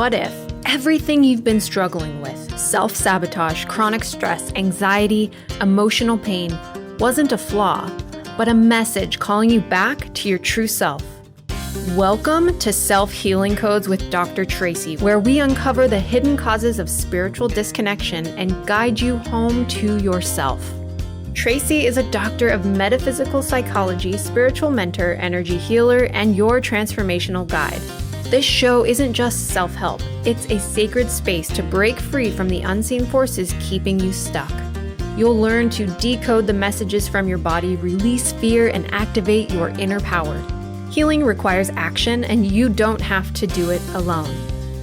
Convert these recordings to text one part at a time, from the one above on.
What if everything you've been struggling with, self-sabotage, chronic stress, anxiety, emotional pain, wasn't a flaw, but a message calling you back to your true self? Welcome to Self-Healing Codes with Dr. Traci, where we uncover the hidden causes of spiritual disconnection and guide you home to yourself. Traci is a doctor of metaphysical psychology, spiritual mentor, energy healer, and your transformational guide. This show isn't just self-help, it's a sacred space to break free from the unseen forces keeping you stuck. You'll learn to decode the messages from your body, release fear, and activate your inner power. Healing requires action, and you don't have to do it alone.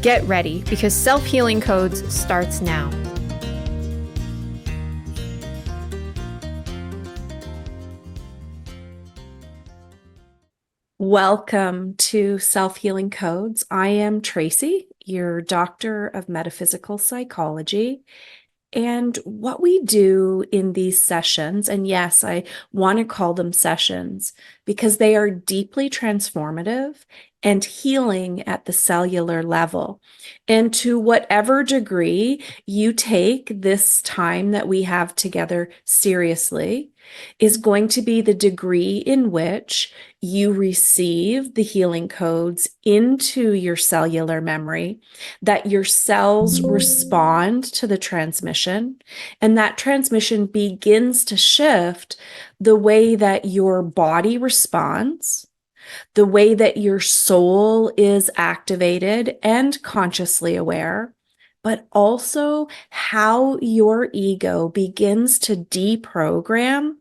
Get ready, because Self-Healing Codes starts now. Welcome to Self-Healing Codes. I am Traci, your doctor of metaphysical psychology. And what we do in these sessions, and yes, I want to call them sessions because they are deeply transformative and healing at the cellular level. And to whatever degree you take this time that we have together seriously is going to be the degree in which you receive the healing codes into your cellular memory, that your cells respond to the transmission, and that transmission begins to shift the way that your body responds, the way that your soul is activated and consciously aware, but also how your ego begins to deprogram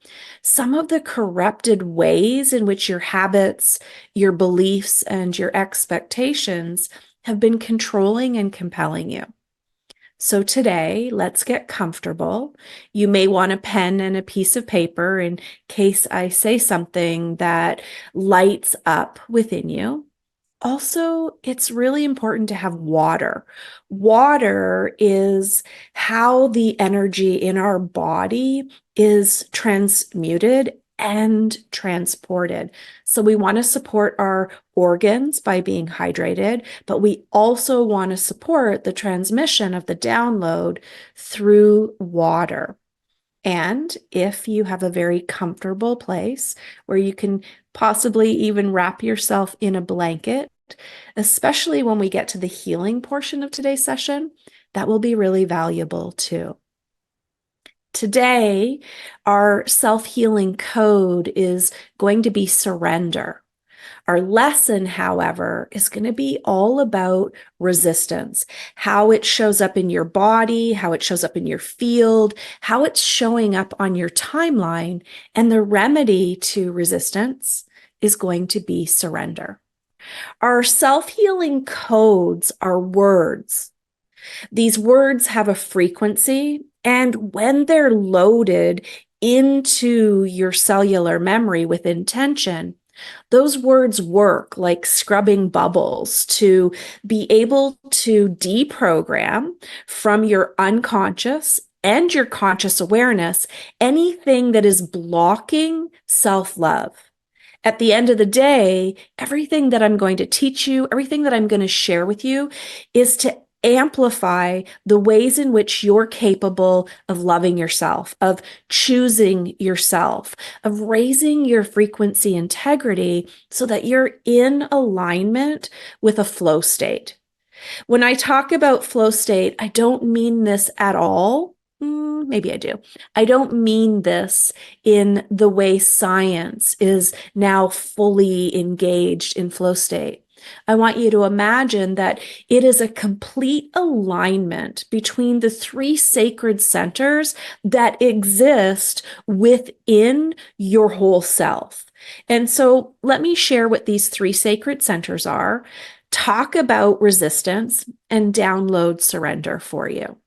some of the corrupted ways in which your habits, your beliefs, and your expectations have been controlling and compelling you. So today, let's get comfortable. You may want a pen and a piece of paper in case I say something that lights up within you. Also, it's really important to have water. Water is how the energy in our body is transmuted and transported. So we want to support our organs by being hydrated, but we also want to support the transmission of the download through water. And if you have a very comfortable place where you can possibly even wrap yourself in a blanket, especially when we get to the healing portion of today's session, that will be really valuable too. Today, our self-healing code is going to be surrender. Our lesson, however, is going to be all about resistance, how it shows up in your body, how it shows up in your field, how it's showing up on your timeline, and the remedy to resistance is going to be surrender. Our self-healing codes are words. These words have a frequency, and when they're loaded into your cellular memory with intention, those words work like scrubbing bubbles to be able to deprogram from your unconscious and your conscious awareness anything that is blocking self-love. At the end of the day, everything that I'm going to teach you, everything that I'm going to share with you is to amplify the ways in which you're capable of loving yourself, of choosing yourself, of raising your frequency integrity so that you're in alignment with a flow state. When I talk about flow state, I don't mean this at all. Maybe I do. I don't mean this in the way science is now fully engaged in flow state. I want you to imagine that it is a complete alignment between the three sacred centers that exist within your whole self. And so let me share what these three sacred centers are, talk about resistance, and download surrender for you.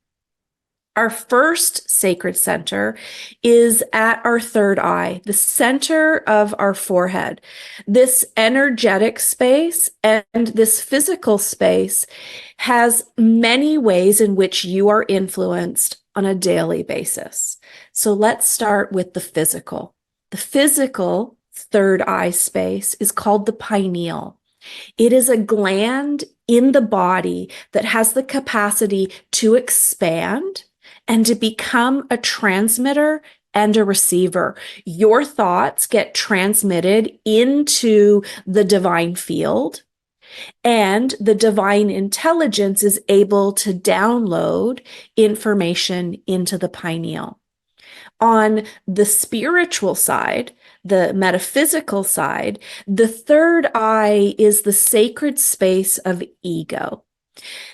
Our first sacred center is at our third eye, the center of our forehead. This energetic space and this physical space has many ways in which you are influenced on a daily basis. So let's start with the physical. The physical third eye space is called the pineal. It is a gland in the body that has the capacity to expand and to become a transmitter and a receiver. Your thoughts get transmitted into the divine field, and the divine intelligence is able to download information into the pineal. On the spiritual side, the metaphysical side, the third eye is the sacred space of ego.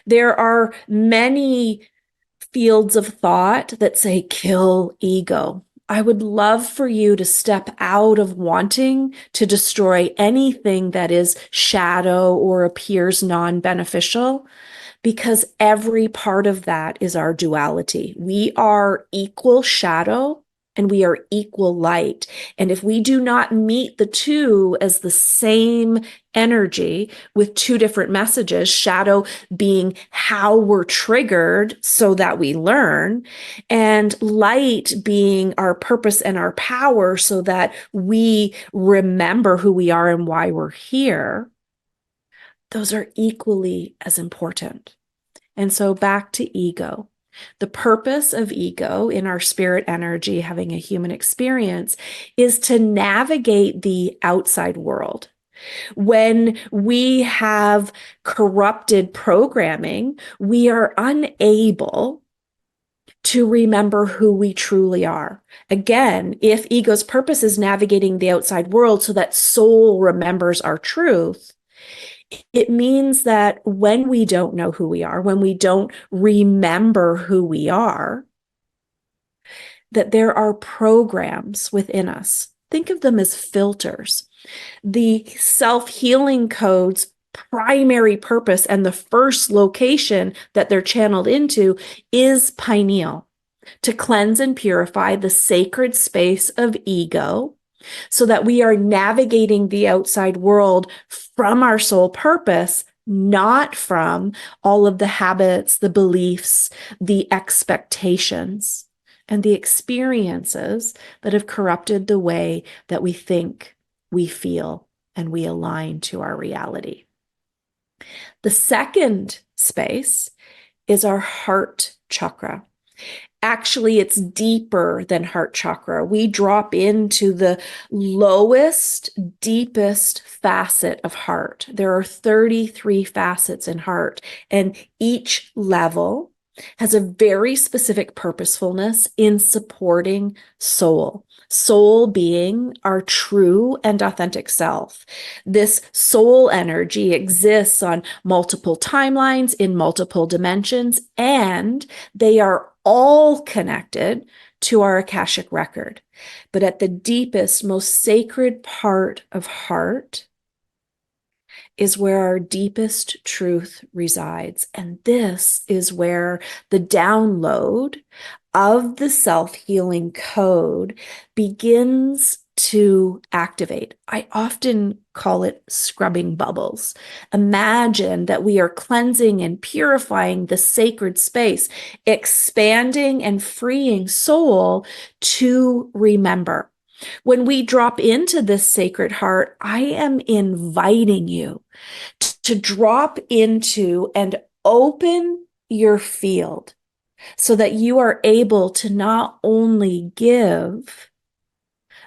There are many fields of thought that say kill ego. I would love for you to step out of wanting to destroy anything that is shadow or appears non-beneficial, because every part of that is our duality. We are equal shadow and we are equal light. And if we do not meet the two as the same energy with two different messages, shadow being how we're triggered so that we learn, and light being our purpose and our power so that we remember who we are and why we're here, those are equally as important. And so back to ego. The purpose of ego in our spirit energy, having a human experience, is to navigate the outside world. When we have corrupted programming, we are unable to remember who we truly are. Again, if ego's purpose is navigating the outside world so that soul remembers our truth, it means that when we don't know who we are, when we don't remember who we are, that there are programs within us. Think of them as filters. The self-healing code's primary purpose and the first location that they're channeled into is pineal, to cleanse and purify the sacred space of ego, so that we are navigating the outside world from our soul purpose, not from all of the habits, the beliefs, the expectations, and the experiences that have corrupted the way that we think, we feel, and we align to our reality. The second space is our heart chakra. Actually, it's deeper than heart chakra. We drop into the lowest, deepest facet of heart. There are 33 facets in heart, and each level has a very specific purposefulness in supporting soul. Soul being our true and authentic self. This soul energy exists on multiple timelines in multiple dimensions, and they are all connected to our Akashic record. But at the deepest, most sacred part of heart is where our deepest truth resides. And this is where the download of the self-healing code begins to activate. I often call it scrubbing bubbles. Imagine that we are cleansing and purifying the sacred space, expanding and freeing soul to remember. When we drop into this sacred heart, I am inviting you to drop into and open your field so that you are able to not only give,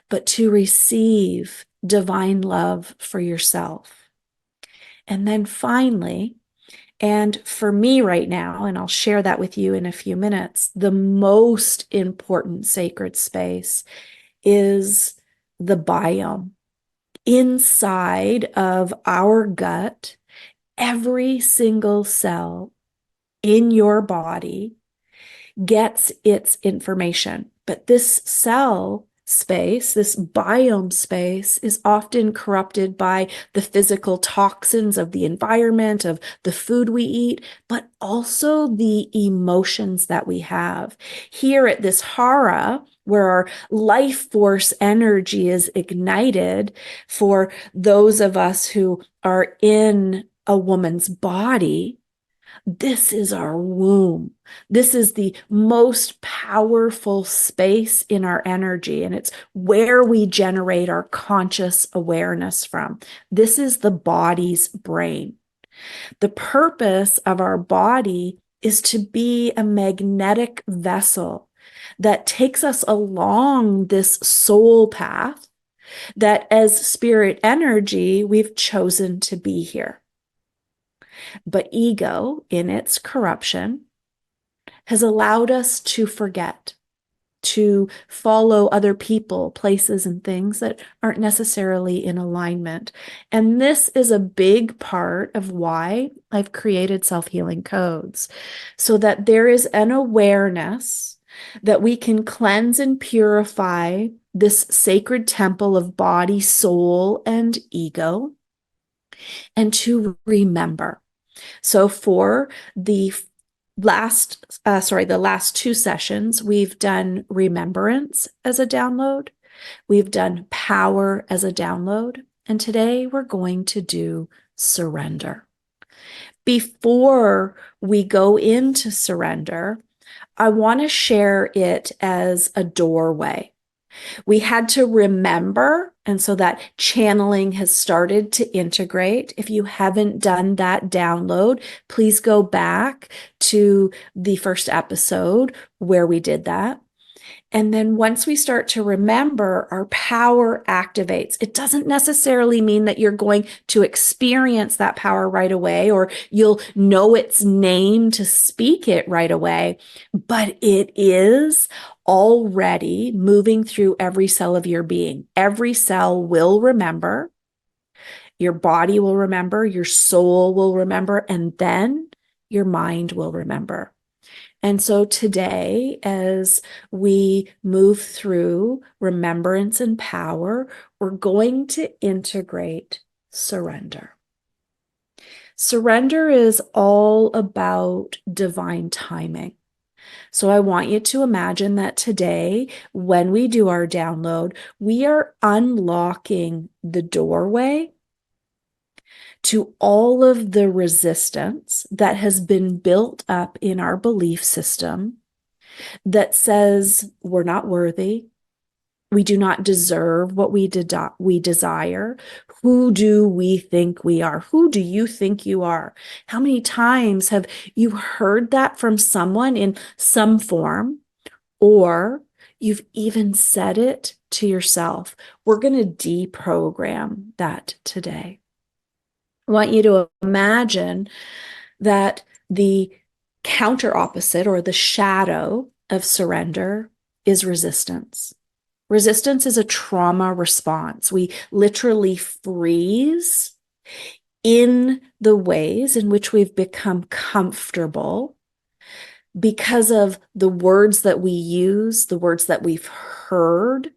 but to receive divine love for yourself. And then finally, and for me right now, and I'll share that with you in a few minutes, the most important sacred space is the biome. Inside of our gut, every single cell in your body gets its information. But this cell space, this biome space, is often corrupted by the physical toxins of the environment, of the food we eat, but also the emotions that we have. Here at this hara, where our life force energy is ignited, for those of us who are in a woman's body, this is our womb. This is the most powerful space in our energy, and it's where we generate our conscious awareness from. This is the body's brain. The purpose of our body is to be a magnetic vessel that takes us along this soul path that as spirit energy, we've chosen to be here. But ego, in its corruption, has allowed us to forget, to follow other people, places, and things that aren't necessarily in alignment. And this is a big part of why I've created self-healing codes, so that there is an awareness that we can cleanse and purify this sacred temple of body, soul, and ego, and to remember. So for the last two sessions, we've done remembrance as a download. We've done power as a download. And today we're going to do surrender. Before we go into surrender, I want to share it as a doorway. We had to remember, and so that channeling has started to integrate. If you haven't done that download, please go back to the first episode where we did that. And then once we start to remember, our power activates. It doesn't necessarily mean that you're going to experience that power right away, or you'll know its name to speak it right away, but it is already moving through every cell of your being. Every cell will remember. Your body will remember, your soul will remember, and then your mind will remember. And so today, as we move through remembrance and power, we're going to integrate surrender. Surrender is all about divine timing. So I want you to imagine that today, when we do our download, we are unlocking the doorway to all of the resistance that has been built up in our belief system that says we're not worthy, we do not deserve what we desire. Who do we think we are? Who do you think you are? How many times have you heard that from someone in some form, or you've even said it to yourself? We're going to deprogram that today. I want you to imagine that the counter opposite, or the shadow of surrender, is resistance. Resistance is a trauma response. We literally freeze in the ways in which we've become comfortable because of the words that we use, the words that we've heard.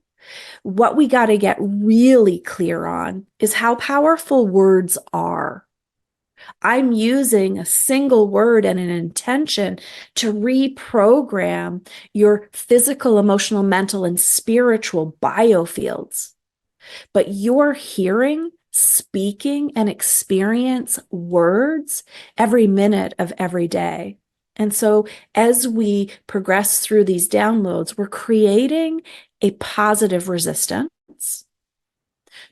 What we got to get really clear on is how powerful words are. I'm using a single word and an intention to reprogram your physical, emotional, mental, and spiritual biofields. But you're hearing, speaking, and experience words every minute of every day. And so as we progress through these downloads, we're creating a positive resistance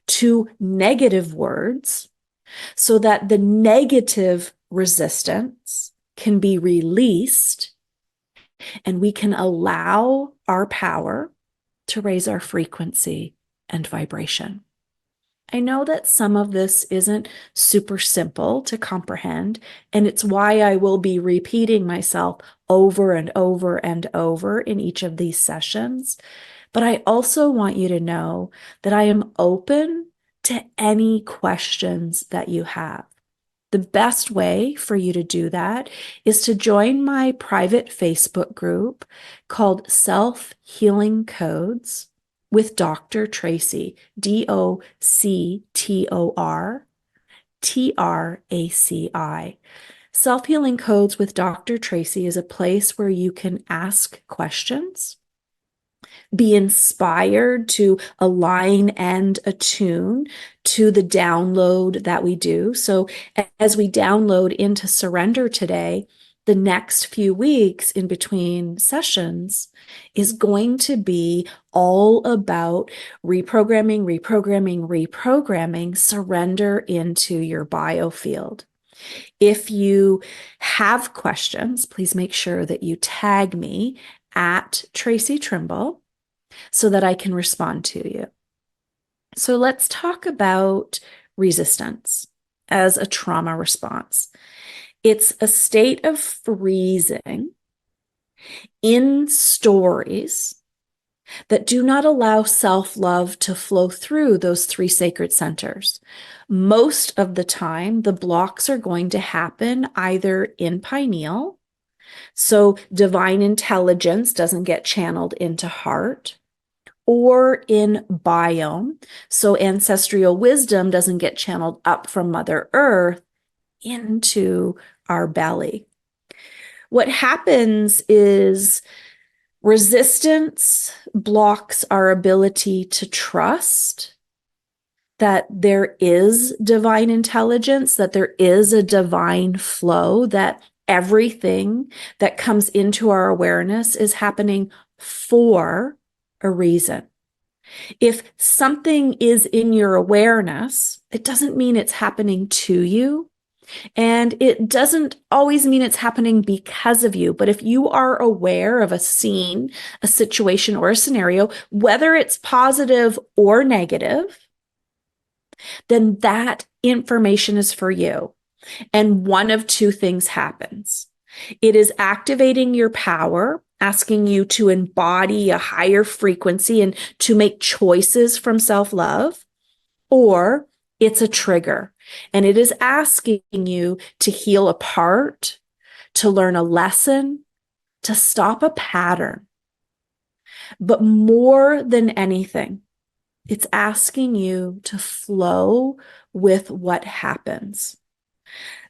to negative words, so that the negative resistance can be released and we can allow our power to raise our frequency and vibration. I know that some of this isn't super simple to comprehend, and it's why I will be repeating myself over and over and over in each of these sessions. But I also want you to know that I am open to any questions that you have. The best way for you to do that is to join my private Facebook group called Self-Healing Codes with Dr. Traci, DoctorTraci. Self-Healing Codes with Dr. Traci is a place where you can ask questions, be inspired to align and attune to the download that we do. So as we download into surrender today, the next few weeks in between sessions is going to be all about reprogramming surrender into your biofield. If you have questions, please make sure that you tag me at Traci Trimble so that I can respond to you. So let's talk about resistance as a trauma response. It's a state of freezing in stories that do not allow self-love to flow through those three sacred centers. Most of the time, the blocks are going to happen either in pineal, so divine intelligence doesn't get channeled into heart, or in biome, so ancestral wisdom doesn't get channeled up from Mother Earth into our belly. What happens is resistance blocks our ability to trust that there is divine intelligence, that there is a divine flow, that everything that comes into our awareness is happening for a reason. If something is in your awareness, it doesn't mean it's happening to you. And it doesn't always mean it's happening because of you. But if you are aware of a scene, a situation, or a scenario, whether it's positive or negative, then that information is for you. And one of two things happens. It is activating your power, asking you to embody a higher frequency and to make choices from self-love, or it's a trigger and it is asking you to heal a part, to learn a lesson, to stop a pattern. But more than anything, it's asking you to flow with what happens.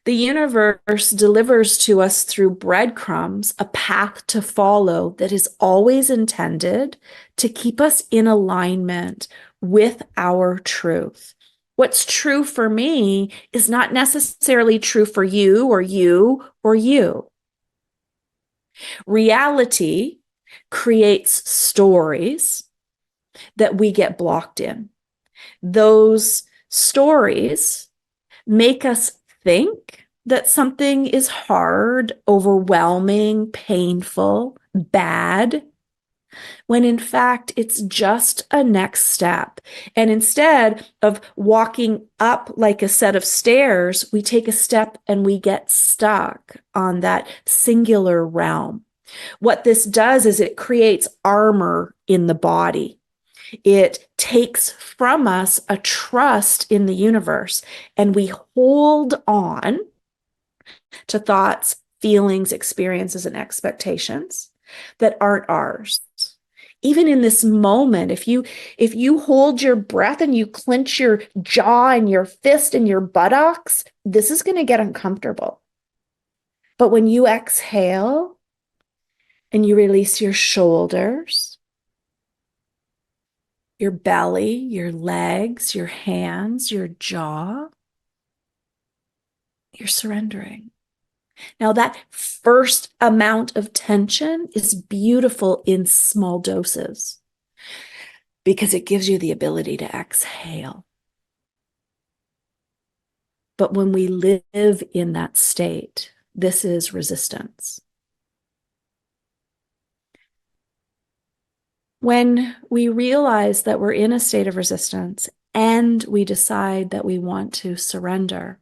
The universe delivers to us through breadcrumbs a path to follow that is always intended to keep us in alignment with our truth. What's true for me is not necessarily true for you or you or you. Reality creates stories that we get blocked in. Those stories make us think that something is hard, overwhelming, painful, bad, when in fact it's just a next step. And instead of walking up like a set of stairs, we take a step and we get stuck on that singular realm. What this does is it creates armor in the body. It takes from us a trust in the universe, and we hold on to thoughts, feelings, experiences, and expectations that aren't ours. Even in this moment, if you hold your breath and you clench your jaw and your fist and your buttocks, this is going to get uncomfortable. But when you exhale and you release your shoulders, your belly, your legs, your hands, your jaw, you're surrendering. Now, that first amount of tension is beautiful in small doses because it gives you the ability to exhale. But when we live in that state, this is resistance. When we realize that we're in a state of resistance and we decide that we want to surrender,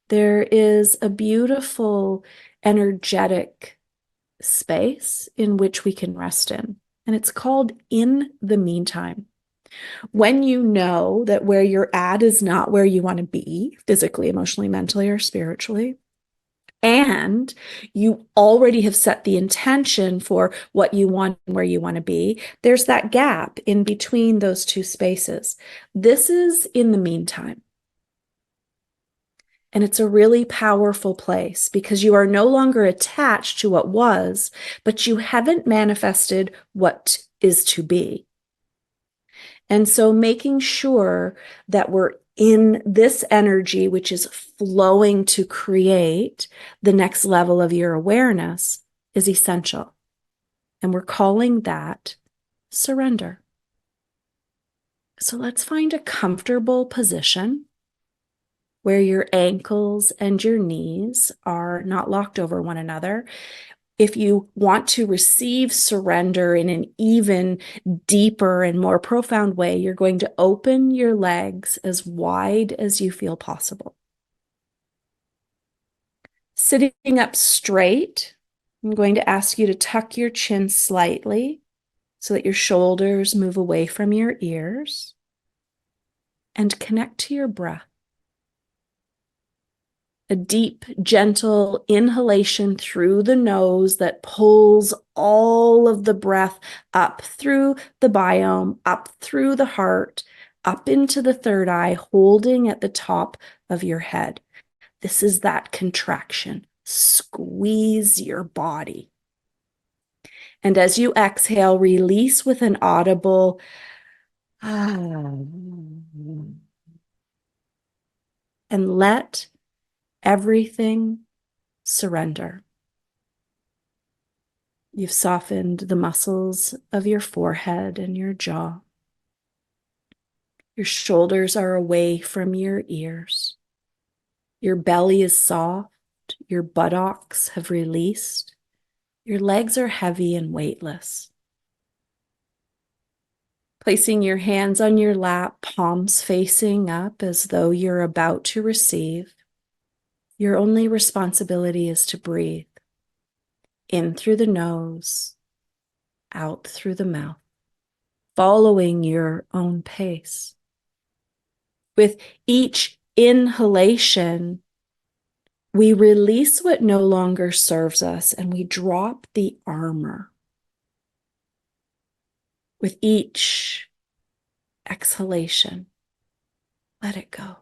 there is a beautiful, energetic space in which we can rest in. And it's called in the meantime. When you know that where you're at is not where you want to be, physically, emotionally, mentally, or spiritually, and you already have set the intention for what you want and where you want to be, there's that gap in between those two spaces. This is in the meantime. And it's a really powerful place because you are no longer attached to what was, but you haven't manifested what is to be. And so making sure that we're in this energy, which is flowing to create the next level of your awareness, is essential. And we're calling that surrender. So let's find a comfortable position. where your ankles and your knees are not locked over one another. If you want to receive surrender in an even deeper and more profound way, you're going to open your legs as wide as you feel possible. Sitting up straight, I'm going to ask you to tuck your chin slightly so that your shoulders move away from your ears and connect to your breath. A deep, gentle inhalation through the nose that pulls all of the breath up through the biome, up through the heart, up into the third eye, holding at the top of your head. This is that contraction. Squeeze your body. And as you exhale, release with an audible and let everything surrender. You've softened the muscles of your forehead and your jaw. Your shoulders are away from your ears. Your belly is soft. Your buttocks have released. Your legs are heavy and weightless. Placing your hands on your lap, palms facing up as though you're about to receive. Your only responsibility is to breathe. In through the nose, out through the mouth, following your own pace. With each inhalation, we release what no longer serves us and we drop the armor. With each exhalation, let it go.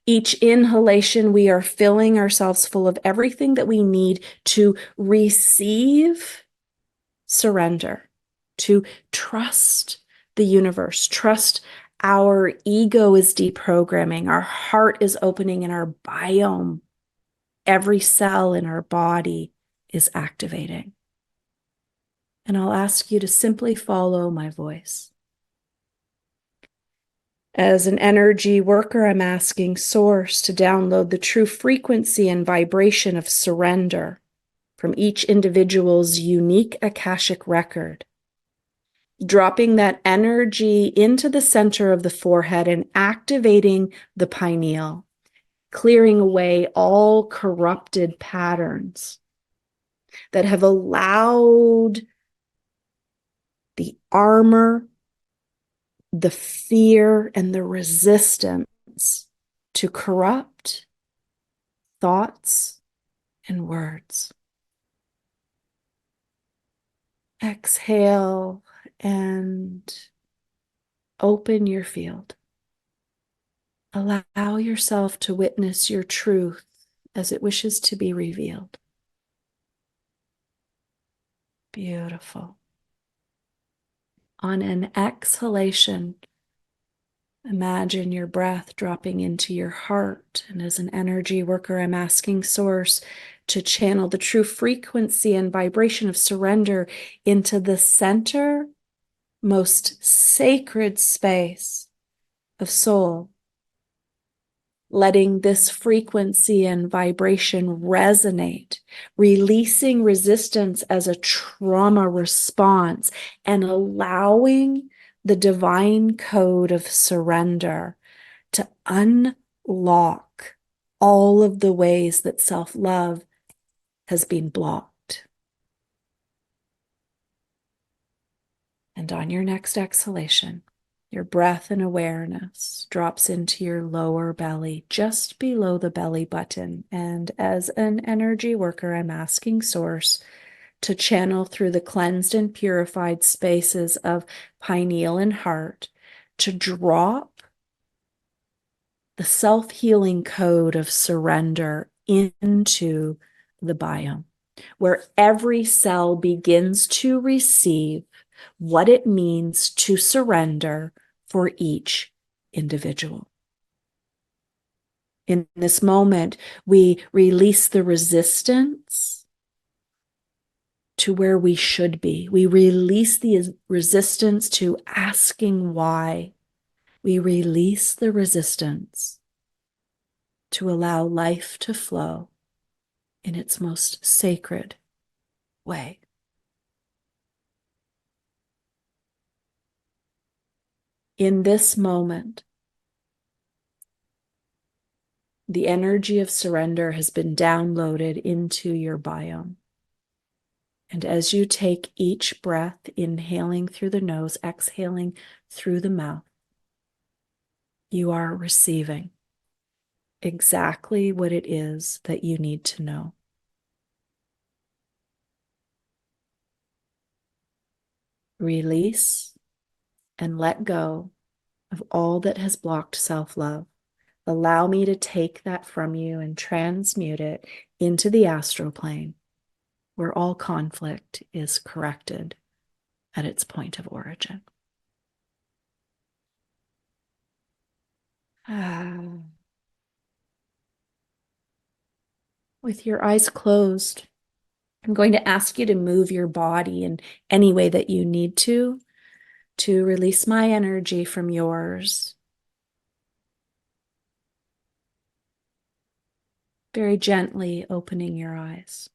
Each inhalation, we are filling ourselves full of everything that we need to receive surrender, to trust the universe, trust our ego is deprogramming, our heart is opening, and our biome, every cell in our body is activating. And I'll ask you to simply follow my voice. As an energy worker, I'm asking Source to download the true frequency and vibration of surrender from each individual's unique Akashic record, dropping that energy into the center of the forehead and activating the pineal, clearing away all corrupted patterns that have allowed the armor, the fear, and the resistance to corrupt thoughts and words. Exhale and open your field. Allow yourself to witness your truth as it wishes to be revealed. Beautiful. On an exhalation, imagine your breath dropping into your heart. And as an energy worker, I'm asking Source to channel the true frequency and vibration of surrender into the center, most sacred space of soul, letting this frequency and vibration resonate, releasing resistance as a trauma response, and allowing the divine code of surrender to unlock all of the ways that self-love has been blocked. And on your next exhalation, your breath and awareness drops into your lower belly, just below the belly button. And as an energy worker, I'm asking Source to channel through the cleansed and purified spaces of pineal and heart to drop the self-healing code of surrender into the biome, where every cell begins to receive what it means to surrender for each individual. In this moment, we release the resistance to where we should be. We release the resistance to asking why. We release the resistance to allow life to flow in its most sacred way. In this moment, the energy of surrender has been downloaded into your biome. And as you take each breath, inhaling through the nose, exhaling through the mouth, you are receiving exactly what it is that you need to know. Release and let go of all that has blocked self-love. Allow me to take that from you and transmute it into the astral plane, where all conflict is corrected at its point of origin. With your eyes closed, I'm going to ask you to move your body in any way that you need to release my energy from yours. Very gently opening your eyes.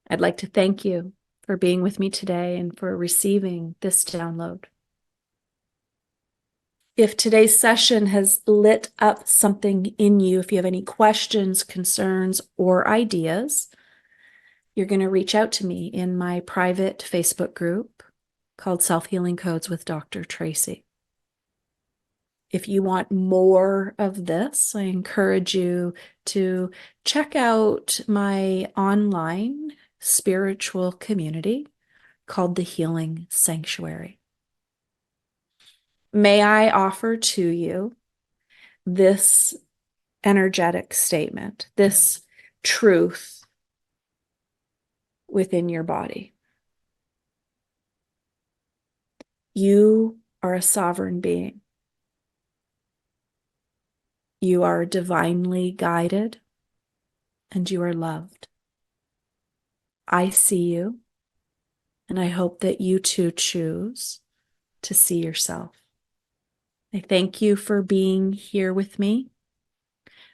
I'd like to thank you for being with me today and for receiving this download. If today's session has lit up something in you, if you have any questions, concerns, or ideas, you're going to reach out to me in my private Facebook group called Self-Healing Codes with Dr. Traci. If you want more of this, I encourage you to check out my online spiritual community called the Healing Sanctuary. May I offer to you this energetic statement, this truth within your body. You are a sovereign being. You are divinely guided, and you are loved. I see you, and I hope that you too choose to see yourself. I thank you for being here with me.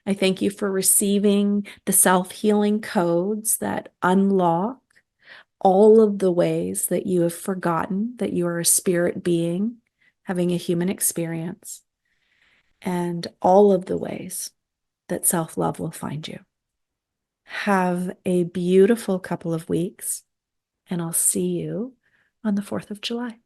I thank you for receiving the self-healing codes that unlock all of the ways that you have forgotten that you are a spirit being having a human experience, and all of the ways that self-love will find you. Have a beautiful couple of weeks, and I'll see you on the 4th of July.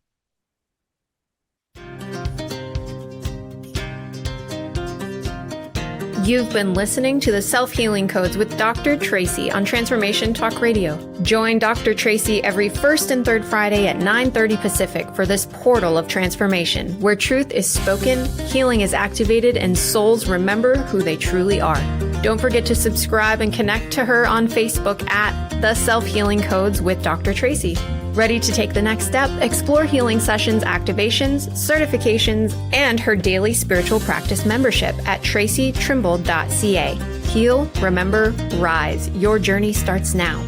You've been listening to the Self-Healing Codes with Dr. Traci on Transformation Talk Radio. Join Dr. Traci every first and third Friday at 9:30 Pacific for this portal of transformation, where truth is spoken, healing is activated, and souls remember who they truly are. Don't forget to subscribe and connect to her on Facebook at The Self-Healing Codes with Dr. Traci. Ready to take the next step? Explore healing sessions, activations, certifications, and her daily spiritual practice membership at tracitrimble.ca. Heal, remember, rise. Your journey starts now.